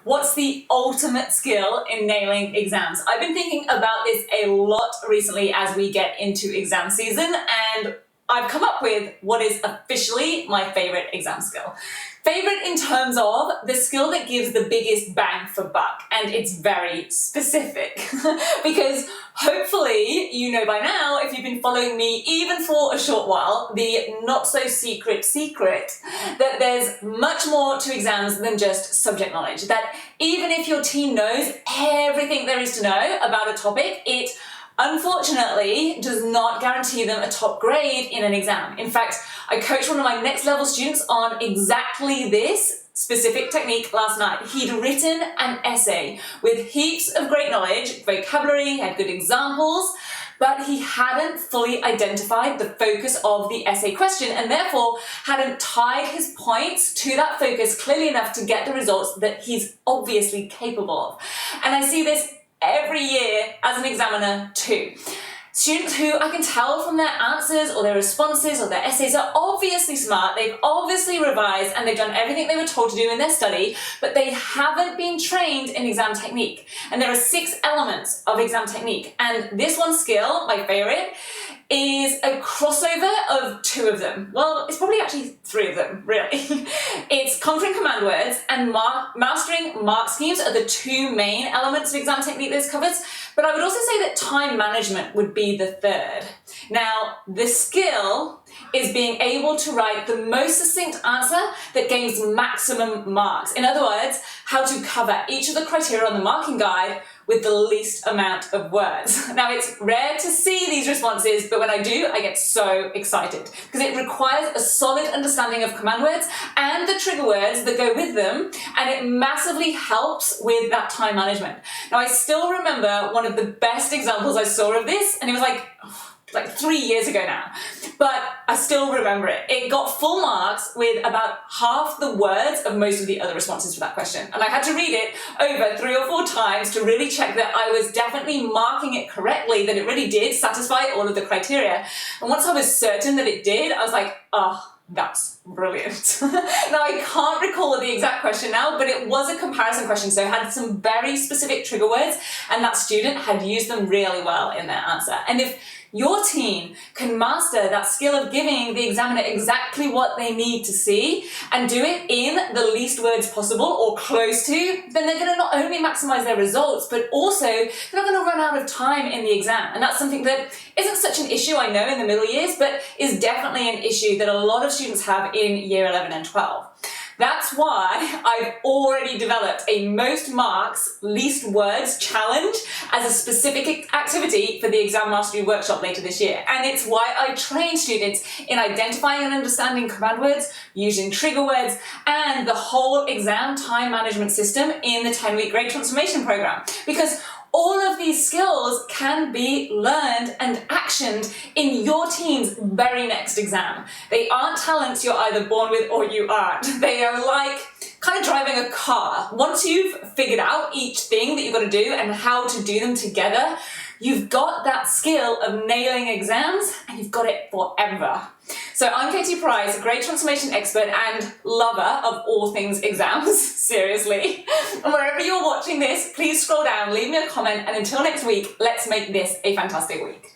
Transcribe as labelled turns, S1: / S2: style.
S1: What's the ultimate skill in nailing exams? I've been thinking about this a lot recently as we get into exam season, and I've come up with what is officially my favorite exam skill. Favorite in terms of the skill that gives the biggest bang for buck, and it's very specific because hopefully you know by now, if you've been following me even for a short while, the not so secret that there's much more to exams than just subject knowledge. That even if your team knows everything there is to know about a topic, it unfortunately does not guarantee them a top grade in an exam. In fact, I coached one of my next level students on exactly this specific technique last night. He'd written an essay with heaps of great knowledge, vocabulary, had good examples, but he hadn't fully identified the focus of the essay question and therefore hadn't tied his points to that focus clearly enough to get the results that he's obviously capable of. And I see this every year as an examiner too. Students who I can tell from their answers or their responses or their essays are obviously smart, they've obviously revised and they've done everything they were told to do in their study, but they haven't been trained in exam technique. And there are 6 elements of exam technique. And this one skill, my favorite, is a crossover of 2 of them. Well, it's probably actually 3 of them, really. It's conquering command words and mastering mark schemes are the 2 main elements of exam technique this covers, but I would also say that time management would be the 3rd. Now, the skill is being able to write the most succinct answer that gains maximum marks. In other words, how to cover each of the criteria on the marking guide with the least amount of words. Now, it's rare to see these responses, but when I do, I get so excited because it requires a solid understanding of command words and the trigger words that go with them, and it massively helps with that time management. Now, I still remember one of the best examples I saw of this, and it was like 3 years ago now, but I still remember it. It got full marks with about half the words of most of the other responses for that question. And I had to read it over 3 or 4 times to really check that I was definitely marking it correctly, that it really did satisfy all of the criteria. And once I was certain that it did, I was like, oh, that's brilliant. Now, I can't recall the exact question now, but it was a comparison question, so it had some very specific trigger words, and that student had used them really well in their answer. And if your team can master that skill of giving the examiner exactly what they need to see and do it in the least words possible or close to, then they're going to not only maximize their results, but also they're not going to run out of time in the exam. And that's something that isn't such an issue, I know, in the middle years, but is definitely an issue that a lot of students have in year 11 and 12. That's why I've already developed a most marks, least words challenge as a specific activity for the Exam Mastery Workshop later this year. And it's why I train students in identifying and understanding command words, using trigger words, and the whole exam time management system in the 10-week Grade Transformation Program. Because all of these skills can be learned and actioned in your team's very next exam. They aren't talents you're either born with or you aren't. They are like kind of driving a car. Once you've figured out each thing that you've got to do and how to do them together, you've got that skill of nailing exams and you've got it forever. So I'm Katie Price, a Grade Transformation expert and lover of all things exams, seriously. And wherever you're watching this, please scroll down, leave me a comment, and until next week, let's make this a fantastic week.